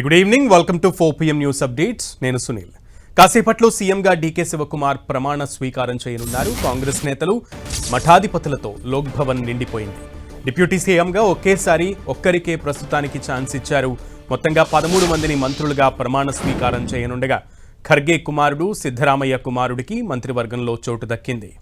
Good evening, welcome to 4 PM news updates. నేను సునీల్. కాసేపట్లో సీఎంగా డీకే శివకుమార్ ప్రమాణ స్వీకారం చేయనున్నారు. కాంగ్రెస్ నేతలు మఠాధిపతులతో లోక్ భవన్ నిండిపోయింది. డిప్యూటీ సీఎంగా ఒకేసారి ఒక్కరికే ప్రస్తుతానికి ఛాన్స్ ఇచ్చారు. మొత్తంగా 13 మందిని మంత్రులుగా ప్రమాణ స్వీకారం చేయనుండగా ఖర్గే కుమారుడు సిద్ధరామయ్య కుమారుడికి మంత్రివర్గంలో చోటు దక్కింది.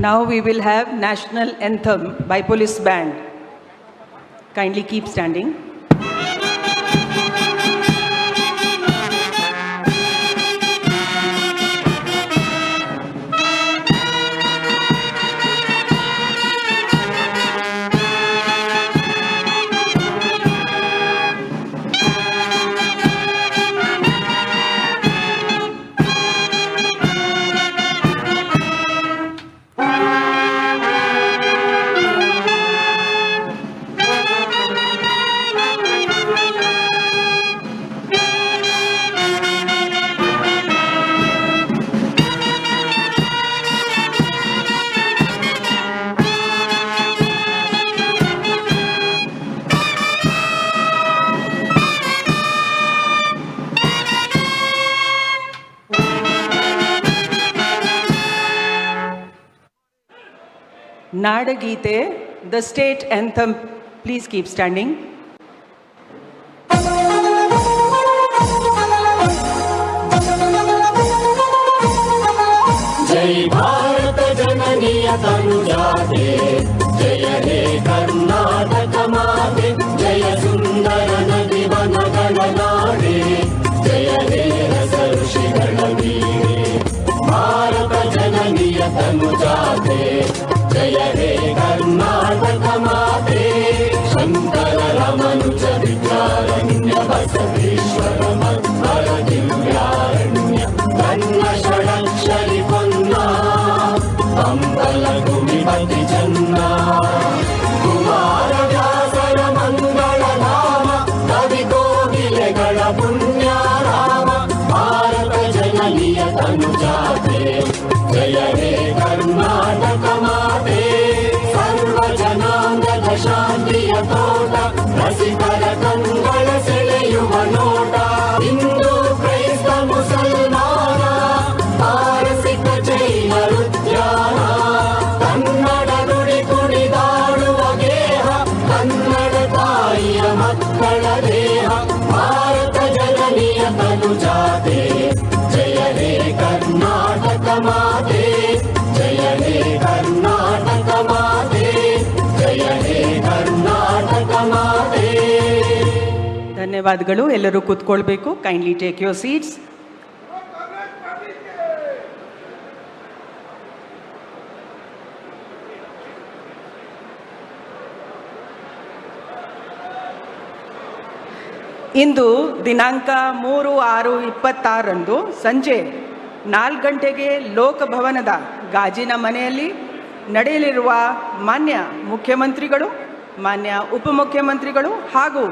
Now we will have national anthem by police band. Kindly keep standing. Nadagite, the state anthem. Please keep standing. ಮಾತೆ ಜಯ ಸುಂದರ ನದಿ ವನಗಳ ನಾಡೆ ಜಯ ಹೇ ರಸ ಋಷಿಗಳ ನೀಡೆ ಭಾರತ ಜನನಿಯ ತನುಜಾತೆ ಜಯ ಹೇ ಕರ್ನಾಟಕ ಮಾತೆ ಶಂಕರ ರಮನುಜ ವಿದ್ಯಾರಣ್ಯ ಬಸವೇಶ್ವರ ಮಧ್ವರ ದಿವ್ಯಾರಣ್ಯ ಕನ್ನ ಷಡಕ್ಷರಿ ಪೊನ್ನ ಪಂಪಲ ಭೂಮಿಪತಿ ಜನ್ನ ಕುಮಾರವ್ಯಾಸರ ಮಂಗಳ ಧಾಮ ಕವಿ ಕೋಗಿಲೆಗಳ ಪುಣ್ಯಾರಾಮ ಭಾರತ ಜನನಿಯ ತನುಜಾತೆ ಜಯ ಹೇ ಕರ್ನಾಟಕ ಮಾತೆ ಸರ್ವ ಜನಾಂಗದ ಶಾಂತಿಯ ತೋಟ ರಸಿಕರ ಕಂಗಳ ಸೆಳೆಯುವ ನೋಟ ಹಿಂದೂ ಕ್ರೈಸ್ತ ಮುಸಲ್ಮಾನ ಪಾರಸಿಕ ಜೈನ ಉದ್ಯಾನ ಕನ್ನಡ ನುಡಿ ಕುಣಿದಾಡುವ ಗೇಹ ಕನ್ನಡ ತಾಯಿಯ ಮಕ್ಕಳ ದೇಹ ಭಾರತ ಜನನಿಯ ತನುಜಾತೆ ಜಯ ಹೇ ಕರ್ನಾಟಕ ಮಾತೆ ಜಯ ಹೇ ಕರ್ನಾಟಕ ಮಾತೆ ಜಯ ಹೇ ಕರ್ನಾಟಕ ಮಾತೆ. ಧನ್ಯವಾದಗಳು. ಎಲ್ಲರೂ ಕೂತ್ಕೊಳ್ಬೇಕು. Kindly take your seats. ಇಂದು ದಿನಾಂಕ 3/6/26ರಂದು ಸಂಜೆ 4 ಗಂಟೆಗೆ ಲೋಕಭವನದ ಗಾಜಿನ ಮನೆಯಲ್ಲಿ ನಡೆಯಲಿರುವ ಮಾನ್ಯ ಮುಖ್ಯಮಂತ್ರಿಗಳು, ಮಾನ್ಯ ಉಪಮುಖ್ಯಮಂತ್ರಿಗಳು ಹಾಗೂ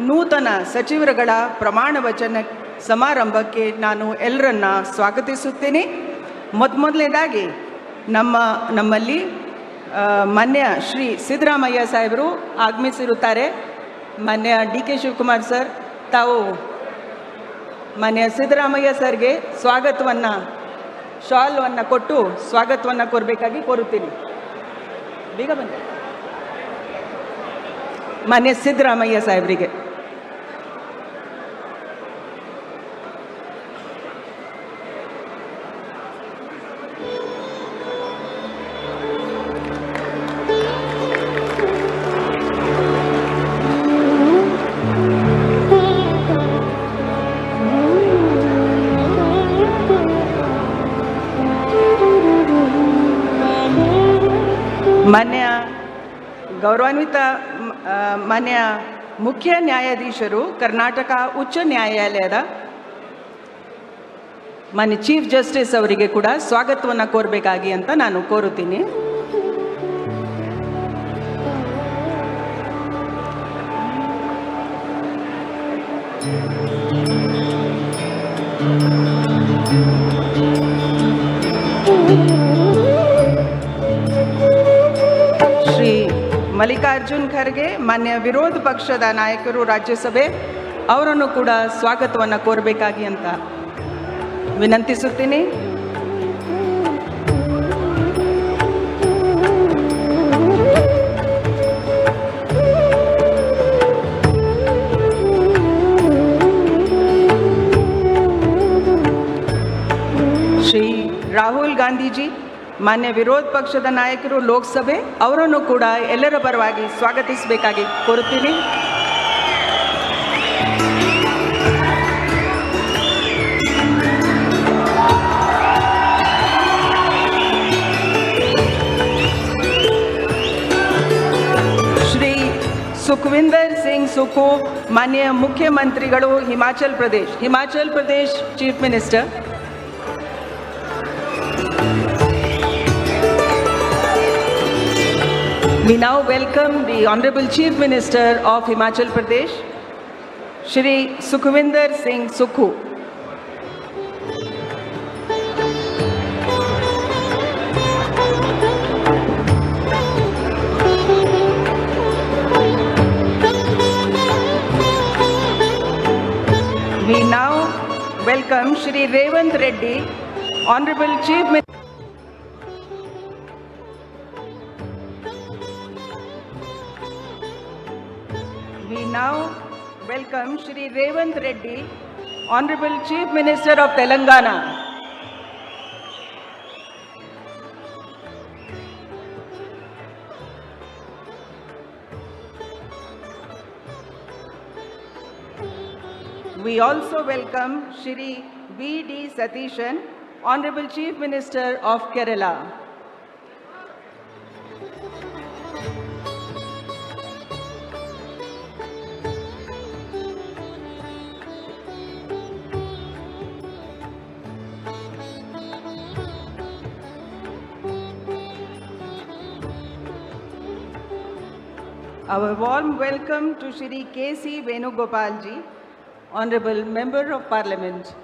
ನೂತನ ಸಚಿವರುಗಳ ಪ್ರಮಾಣ ವಚನ ಸಮಾರಂಭಕ್ಕೆ ನಾನು ಎಲ್ಲರನ್ನ ಸ್ವಾಗತಿಸುತ್ತೇನೆ. ಮೊದಲನೇದಾಗಿ ನಮ್ಮಲ್ಲಿ ಮಾನ್ಯ ಶ್ರೀ ಸಿದ್ದರಾಮಯ್ಯ ಸಾಹೇಬರು ಆಗಮಿಸಿರುತ್ತಾರೆ. ಮಾನ್ಯ ಡಿ ಕೆ ಶಿವಕುಮಾರ್ ಸರ್, ತಾವು ಮಾನ್ಯ ಸಿದ್ದರಾಮಯ್ಯ ಸರ್ಗೆ ಸ್ವಾಗತವನ್ನು, ಶಾಲ್ವನ್ನು ಕೊಟ್ಟು ಸ್ವಾಗತವನ್ನು ಕೋರಬೇಕಾಗಿ ಕೋರುತ್ತೀನಿ. ಬೇಗ ಬನ್ನಿ. ಮಾನ್ಯ ಸಿದ್ದರಾಮಯ್ಯ ಸಾಹೇಬರಿಗೆ. ಮಾನ್ಯ ಗೌರವಾನ್ವಿತ ಮಾನ್ಯ ಮುಖ್ಯ ನ್ಯಾಯಾಧೀಶರು, ಕರ್ನಾಟಕ ಉಚ್ಚ ನ್ಯಾಯಾಲಯದ ಮಾನ್ಯ ಚೀಫ್ ಜಸ್ಟಿಸ್ ಅವರಿಗೆ ಕೂಡ ಸ್ವಾಗತವನ್ನು ಕೋರಬೇಕಾಗಿ ಅಂತ ನಾನು ಕೋರುತ್ತೀನಿ. ಶ್ರೀ ಮಲ್ಲಿಕಾರ್ಜುನ್ ಖರ್ಗೆ, ಮಾನ್ಯ ವಿರೋಧ ಪಕ್ಷದ ನಾಯಕರು ರಾಜ್ಯಸಭೆ, ಅವರನ್ನು ಕೂಡ ಸ್ವಾಗತವನ್ನು ಕೋರಬೇಕಾಗಿ ಅಂತ ವಿನಂತಿಸುತ್ತೀನಿ. ಶ್ರೀ ರಾಹುಲ್ ಗಾಂಧೀಜಿ, ಮಾನ್ಯ ವಿರೋಧ ಪಕ್ಷದ ನಾಯಕರು ಲೋಕಸಭೆ, ಅವರನ್ನು ಕೂಡ ಎಲ್ಲರ ಪರವಾಗಿ ಸ್ವಾಗತಿಸಬೇಕಾಗಿ ಕೋರುತ್ತೀನಿ. ಶ್ರೀ ಸುಖವಿಂದರ್ ಸಿಂಗ್ ಸುಖು, ಮಾನ್ಯ ಮುಖ್ಯಮಂತ್ರಿಗಳು Himachal Pradesh chief minister. We now welcome the Honorable Chief Minister of Himachal Pradesh, Shri Sukhvinder Singh Sukhu. We now welcome Shri Revant Reddy, Honorable Chief Minister. We now welcome Shri Revant Reddy, Honorable Chief Minister of Telangana. We also welcome Shri V.D. Satishan, Honorable Chief Minister of Kerala. Our warm welcome to Shri K.C. Venugopal ji, Honorable Member of Parliament.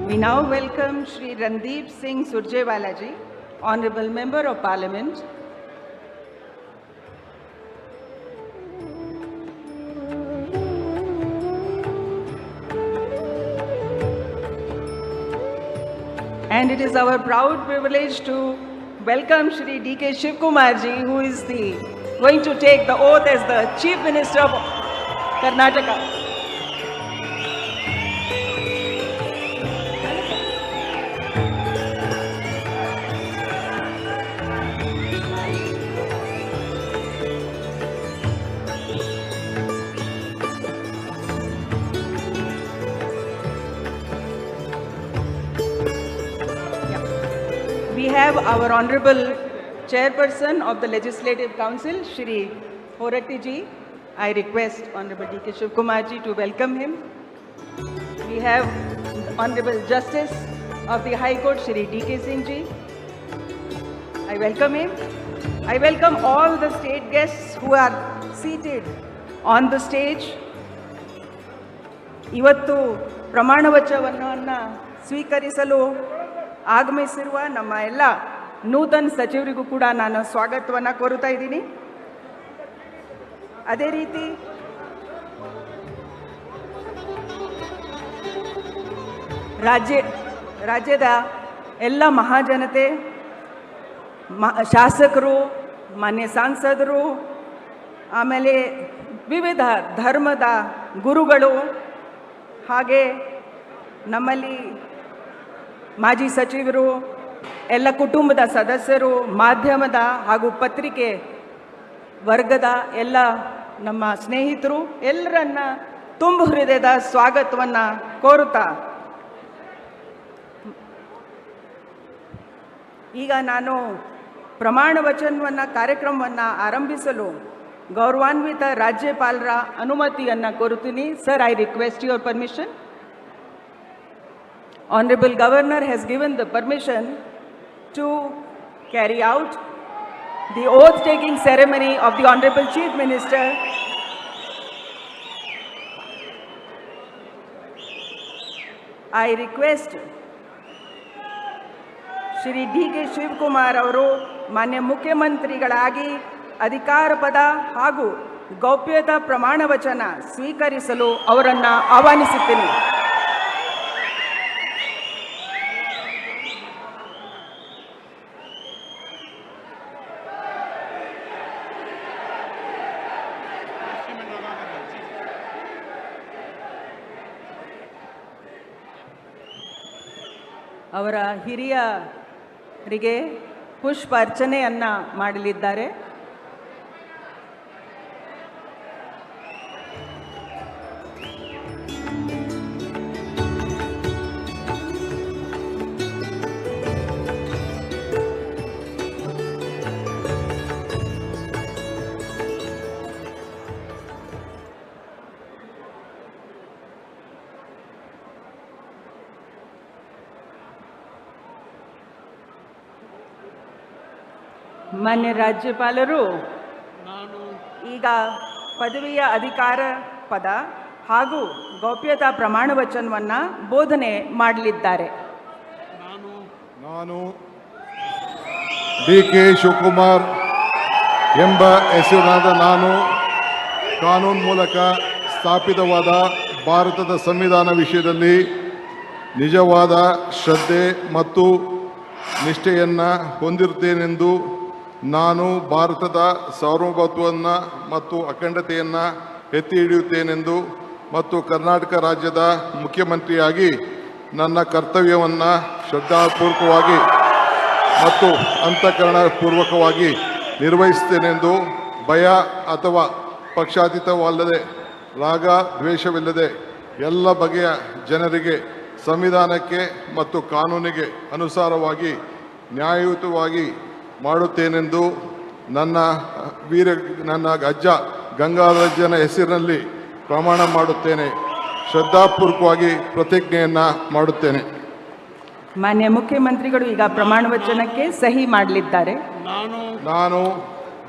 We now welcome Shri Randeep Singh Surjewala ji, Honorable Member of Parliament. And it is our proud privilege to welcome Shri D.K. Shivkumar ji, who is going to take the oath as the Chief Minister of Karnataka. We have our Honorable Chairperson of the Legislative Council, Shri Horatti ji. I request Honorable D.K. Shivkumar ji to welcome him. We have Honorable Justice of the High Court, Shri D.K. Singh ji. I welcome him. I welcome all the state guests who are seated on the stage. ಇವತ್ತು ಪ್ರಮಾಣ ವಚನವನ್ನು ಸ್ವೀಕರಿಸಲು ಆಗಮಿಸಿರುವ ನಮ್ಮ ಎಲ್ಲ ನೂತನ ಸಚಿವರಿಗೂ ಕೂಡ ನಾನು ಸ್ವಾಗತವನ್ನು ಕೋರುತ್ತಾ ಇದ್ದೀನಿ. ಅದೇ ರೀತಿ ರಾಜ್ಯದ ಎಲ್ಲ ಮಹಾಜನತೆ, ಶಾಸಕರು, ಮಾನ್ಯ ಸಂಸದರು, ಆಮೇಲೆ ವಿವಿಧ ಧರ್ಮದ ಗುರುಗಳು, ಹಾಗೆ ನಮ್ಮಲ್ಲಿ ಮಾಜಿ ಸಚಿವರು, ಎಲ್ಲ ಕುಟುಂಬದ ಸದಸ್ಯರು, ಮಾಧ್ಯಮದ ಹಾಗೂ ಪತ್ರಿಕೆ ವರ್ಗದ ಎಲ್ಲ ನಮ್ಮ ಸ್ನೇಹಿತರು ಎಲ್ಲರನ್ನ ತುಂಬ ಹೃದಯದ ಸ್ವಾಗತವನ್ನು ಕೋರುತ್ತಾ ಈಗ ನಾನು ಪ್ರಮಾಣ ವಚನವನ್ನು ಕಾರ್ಯಕ್ರಮವನ್ನು ಆರಂಭಿಸಲು ಗೌರವಾನ್ವಿತ ರಾಜ್ಯಪಾಲರ ಅನುಮತಿಯನ್ನು ಕೋರುತ್ತೀನಿ. Sir, I request your permission. Honorable Governor has given the permission to carry out the oath-taking ceremony of the Honorable Chief Minister. I request Shri D.K. Shivkumar ಅವರು ಮಾನ್ಯ ಮುಖ್ಯಮಂತ್ರಿಗಳಾಗಿ ಅಧಿಕಾರ ಪದ ಹಾಗೂ ಗೌಪ್ಯತಾ ಪ್ರಮಾಣ ವಚನ ಸ್ವೀಕರಿಸಲು ಅವರನ್ನು ಆಹ್ವಾನಿಸುತ್ತೇನೆ. ಅವರ ಹಿರಿಯರಿಗೆ ಪುಷ್ಪ ಅರ್ಚನೆಯನ್ನು ಮಾಡಲಿದ್ದಾರೆ. ಮಾನ್ಯ ರಾಜ್ಯಪಾಲರು ಈಗ ಪದವಿಯ ಅಧಿಕಾರ ಪದ ಹಾಗೂ ಗೌಪ್ಯತಾ ಪ್ರಮಾಣ ವಚನವನ್ನು ಬೋಧನೆ ಮಾಡಲಿದ್ದಾರೆ. ನಾನು ಡಿ.ಕೆ. ಶಿವಕುಮಾರ್ ಎಂಬ ಹೆಸರಿನಾದ ನಾನು ಕಾನೂನು ಮೂಲಕ ಸ್ಥಾಪಿತವಾದ ಭಾರತದ ಸಂವಿಧಾನ ವಿಷಯದಲ್ಲಿ ನಿಜವಾದ ಶ್ರದ್ಧೆ ಮತ್ತು ನಿಷ್ಠೆಯನ್ನು ಹೊಂದಿರುತ್ತೇನೆಂದು ನಾನು ಭಾರತದ ಸಾರ್ವಭೌಮತ್ವವನ್ನು ಮತ್ತು ಅಖಂಡತೆಯನ್ನು ಎತ್ತಿ ಹಿಡಿಯುತ್ತೇನೆಂದು ಮತ್ತು ಕರ್ನಾಟಕ ರಾಜ್ಯದ ಮುಖ್ಯಮಂತ್ರಿಯಾಗಿ ನನ್ನ ಕರ್ತವ್ಯವನ್ನು ಶ್ರದ್ಧಾಪೂರ್ವಕವಾಗಿ ಮತ್ತು ಅಂತಃಕರಣಪೂರ್ವಕವಾಗಿ ನಿರ್ವಹಿಸುತ್ತೇನೆಂದು ಭಯ ಅಥವಾ ಪಕ್ಷಾತೀತವಲ್ಲದೆ ರಾಗ ದ್ವೇಷವಿಲ್ಲದೆ ಎಲ್ಲ ಬಗೆಯ ಜನರಿಗೆ ಸಂವಿಧಾನಕ್ಕೆ ಮತ್ತು ಕಾನೂನಿಗೆ ಅನುಸಾರವಾಗಿ ನ್ಯಾಯಯುತವಾಗಿ ಮಾಡುತ್ತೇನೆಂದು ನನ್ನ ಅಜ್ಜ ಗಂಗಾಧರಜ್ಜನ ಹೆಸರಿನಲ್ಲಿ ಪ್ರಮಾಣ ಮಾಡುತ್ತೇನೆ. ಶ್ರದ್ಧಾಪೂರ್ವಕವಾಗಿ ಪ್ರತಿಜ್ಞೆಯನ್ನು ಮಾಡುತ್ತೇನೆ. ಮಾನ್ಯ ಮುಖ್ಯಮಂತ್ರಿಗಳು ಈಗ ಪ್ರಮಾಣ ವಚನಕ್ಕೆ ಸಹಿ ಮಾಡಲಿದ್ದಾರೆ. ನಾನು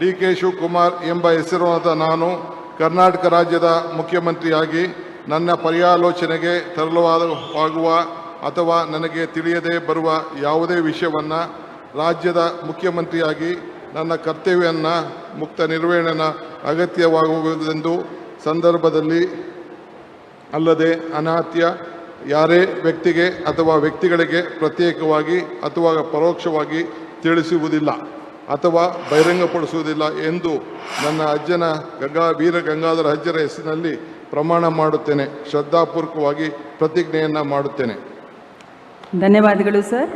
ಡಿ.ಕೆ. ಶಿವಕುಮಾರ್ ಎಂಬ ಹೆಸರಾದ ನಾನು ಕರ್ನಾಟಕ ರಾಜ್ಯದ ಮುಖ್ಯಮಂತ್ರಿಯಾಗಿ ನನ್ನ ಪರ್ಯಾಲೋಚನೆಗೆ ತರಲಾಗುವ ಅಥವಾ ನನಗೆ ತಿಳಿಯದೇ ಬರುವ ಯಾವುದೇ ವಿಷಯವನ್ನು ರಾಜ್ಯದ ಮುಖ್ಯಮಂತ್ರಿಯಾಗಿ ನನ್ನ ಕರ್ತವ್ಯವನ್ನು ಮುಕ್ತ ನಿರ್ವಹಣೆಯ ಅಗತ್ಯವಾಗುವುದೆಂದು ಸಂದರ್ಭದಲ್ಲಿ ಅಲ್ಲದೆ ಅನಾತ್ಯ ಯಾರೇ ವ್ಯಕ್ತಿಗೆ ಅಥವಾ ವ್ಯಕ್ತಿಗಳಿಗೆ ಪ್ರತ್ಯೇಕವಾಗಿ ಅಥವಾ ಪರೋಕ್ಷವಾಗಿ ತಿಳಿಸುವುದಿಲ್ಲ ಅಥವಾ ಬಹಿರಂಗಪಡಿಸುವುದಿಲ್ಲ ಎಂದು ನನ್ನ ಅಜ್ಜನ ವೀರ ಗಂಗಾಧರ ಅಜ್ಜರ ಹೆಸರಿನಲ್ಲಿ ಪ್ರಮಾಣ ಮಾಡುತ್ತೇನೆ. ಶ್ರದ್ಧಾಪೂರ್ವಕವಾಗಿ ಪ್ರತಿಜ್ಞೆಯನ್ನು ಮಾಡುತ್ತೇನೆ. ಧನ್ಯವಾದಗಳು ಸರ್.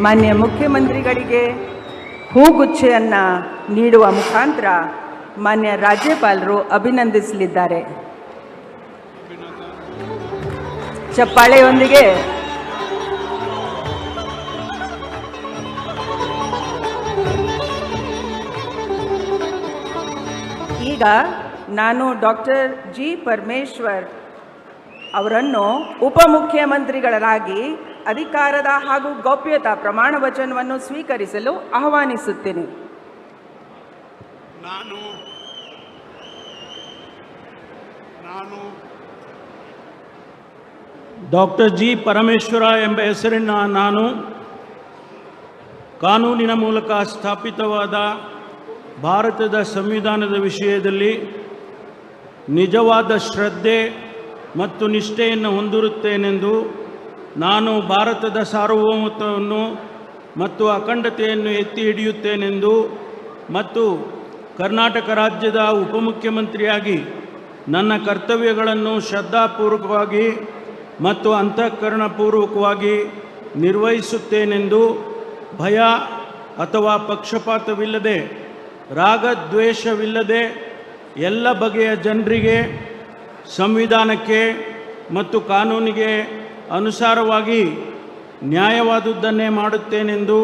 ಮಾನ್ಯ ಮುಖ್ಯಮಂತ್ರಿಗಳಿಗೆ ಹೂಗುಚ್ಛೆಯನ್ನು ನೀಡುವ ಮುಖಾಂತರ ಮಾನ್ಯ ರಾಜ್ಯಪಾಲರು ಅಭಿನಂದಿಸಲಿದ್ದಾರೆ. ಚಪ್ಪಾಳೆಯೊಂದಿಗೆ ಈಗ ನಾನು ಡಾಕ್ಟರ್ ಜಿ ಪರಮೇಶ್ವರ್ ಅವರನ್ನು ಉಪಮುಖ್ಯಮಂತ್ರಿಗಳಾಗಿ ಅಧಿಕಾರದ ಹಾಗೂ ಗೌಪ್ಯತಾ ಪ್ರಮಾಣ ವಚನವನ್ನು ಸ್ವೀಕರಿಸಲು ಆಹ್ವಾನಿಸುತ್ತೇನೆ. ನಾನು ಡಾಕ್ಟರ್ ಜಿ ಪರಮೇಶ್ವರ ಎಂಬ ಹೆಸರಿನ ನಾನು ಕಾನೂನಿನ ಮೂಲಕ ಸ್ಥಾಪಿತವಾದ ಭಾರತದ ಸಂವಿಧಾನದ ವಿಷಯದಲ್ಲಿ ನಿಜವಾದ ಶ್ರದ್ಧೆ ಮತ್ತು ನಿಷ್ಠೆಯನ್ನು ಹೊಂದಿರುತ್ತೇನೆಂದು ನಾನು ಭಾರತದ ಸಾರ್ವಭೌಮತ್ವವನ್ನು ಮತ್ತು ಅಖಂಡತೆಯನ್ನು ಎತ್ತಿ ಹಿಡಿಯುತ್ತೇನೆಂದು ಮತ್ತು ಕರ್ನಾಟಕ ರಾಜ್ಯದ ಉಪಮುಖ್ಯಮಂತ್ರಿಯಾಗಿ ನನ್ನ ಕರ್ತವ್ಯಗಳನ್ನು ಶ್ರದ್ಧಾಪೂರ್ವಕವಾಗಿ ಮತ್ತು ಅಂತಃಕರಣಪೂರ್ವಕವಾಗಿ ನಿರ್ವಹಿಸುತ್ತೇನೆಂದು ಭಯ ಅಥವಾ ಪಕ್ಷಪಾತವಿಲ್ಲದೆ ರಾಗದ್ವೇಷವಿಲ್ಲದೆ ಎಲ್ಲ ಬಗೆಯ ಜನರಿಗೆ ಸಂವಿಧಾನಕ್ಕೆ ಮತ್ತು ಕಾನೂನಿಗೆ ಅನುಸಾರವಾಗಿ ನ್ಯಾಯವಾದುದನ್ನೇ ಮಾಡುತ್ತೇನೆಂದು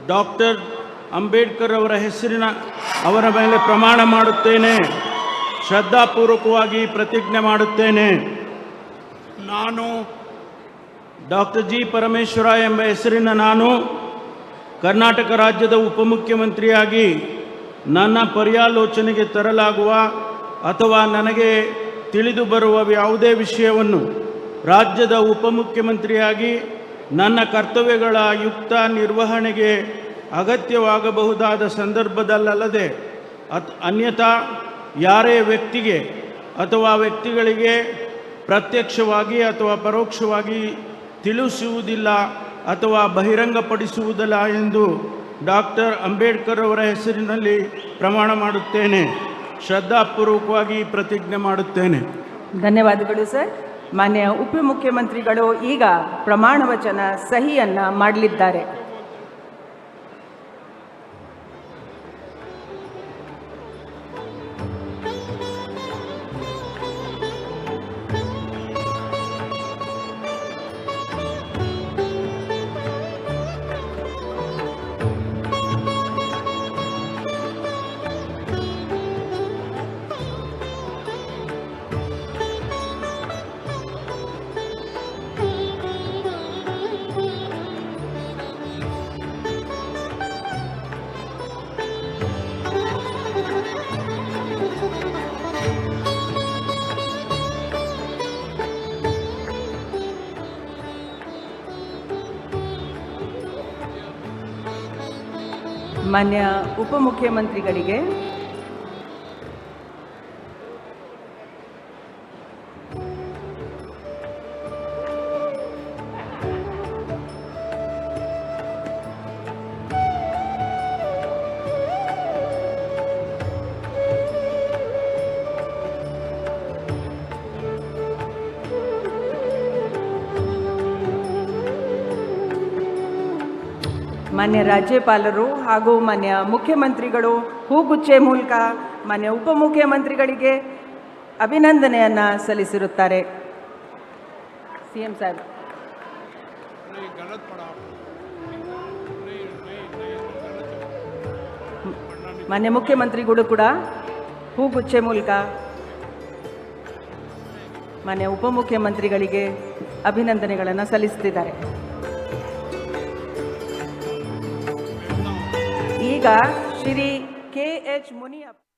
ಡಾಕ್ಟರ್ ಅಂಬೇಡ್ಕರ್ ಅವರ ಮೇಲೆ ಪ್ರಮಾಣ ಮಾಡುತ್ತೇನೆ. ಶ್ರದ್ಧಾಪೂರ್ವಕವಾಗಿ ಪ್ರತಿಜ್ಞೆ ಮಾಡುತ್ತೇನೆ. ನಾನು ಡಾಕ್ಟರ್ ಜಿ ಪರಮೇಶ್ವರ ಎಂಬ ಹೆಸರಿನ ನಾನು ಕರ್ನಾಟಕ ರಾಜ್ಯದ ಉಪಮುಖ್ಯಮಂತ್ರಿಯಾಗಿ ನನ್ನ ಪರ್ಯಾಲೋಚನೆಗೆ ತರಲಾಗುವ ಅಥವಾ ನನಗೆ ತಿಳಿದು ಬರುವ ಯಾವುದೇ ವಿಷಯವನ್ನು ರಾಜ್ಯದ ಉಪಮುಖ್ಯಮಂತ್ರಿಯಾಗಿ ನನ್ನ ಕರ್ತವ್ಯಗಳ ಯುಕ್ತ ನಿರ್ವಹಣೆಗೆ ಅಗತ್ಯವಾಗಬಹುದಾದ ಸಂದರ್ಭದಲ್ಲದೆ ಅನ್ಯಥಾ ಯಾರೇ ವ್ಯಕ್ತಿಗೆ ಅಥವಾ ವ್ಯಕ್ತಿಗಳಿಗೆ ಪ್ರತ್ಯಕ್ಷವಾಗಿ ಅಥವಾ ಪರೋಕ್ಷವಾಗಿ ತಿಳಿಸುವುದಿಲ್ಲ ಅಥವಾ ಬಹಿರಂಗಪಡಿಸುವುದಿಲ್ಲ ಎಂದು ಡಾಕ್ಟರ್ ಅಂಬೇಡ್ಕರ್ ಅವರ ಹೆಸರಿನಲ್ಲಿ ಪ್ರಮಾಣ ಮಾಡುತ್ತೇನೆ. ಶ್ರದ್ಧಾಪೂರ್ವಕವಾಗಿ ಪ್ರತಿಜ್ಞೆ ಮಾಡುತ್ತೇನೆ. ಧನ್ಯವಾದಗಳು ಸರ್. ಮಾನ್ಯ ಉಪಮುಖ್ಯಮಂತ್ರಿಗಳು ಈಗ ಪ್ರಮಾಣ ವಚನ ಸಹಿಯನ್ನು ಮಾಡಲಿದ್ದಾರೆ. ಮಾನ್ಯ ಉಪಮುಖ್ಯಮಂತ್ರಿಗಳಿಗೆ ಮಾನ್ಯ ರಾಜ್ಯಪಾಲರು ಹಾಗೂ ಮಾನ್ಯ ಮುಖ್ಯಮಂತ್ರಿಗಳು ಹೂಗುಚ್ಚೆ ಮೂಲಕ ಮಾನ್ಯ ಉಪಮುಖ್ಯಮಂತ್ರಿಗಳಿಗೆ ಅಭಿನಂದನೆಯನ್ನು ಸಲ್ಲಿಸಿರುತ್ತಾರೆ. ಸಿಎಂ ಸಾಹೇಬ್. ಮಾನ್ಯ ಮುಖ್ಯಮಂತ್ರಿಗಳು ಕೂಡ ಹೂಗುಚ್ಚೆ ಮೂಲಕ ಮಾನ್ಯ ಉಪಮುಖ್ಯಮಂತ್ರಿಗಳಿಗೆ ಅಭಿನಂದನೆಗಳನ್ನು ಸಲ್ಲಿಸುತ್ತಿದ್ದಾರೆ. ಈಗ ಶ್ರೀ ಕೆ.ಎಚ್. ಮುನಿಯಪ್ಪ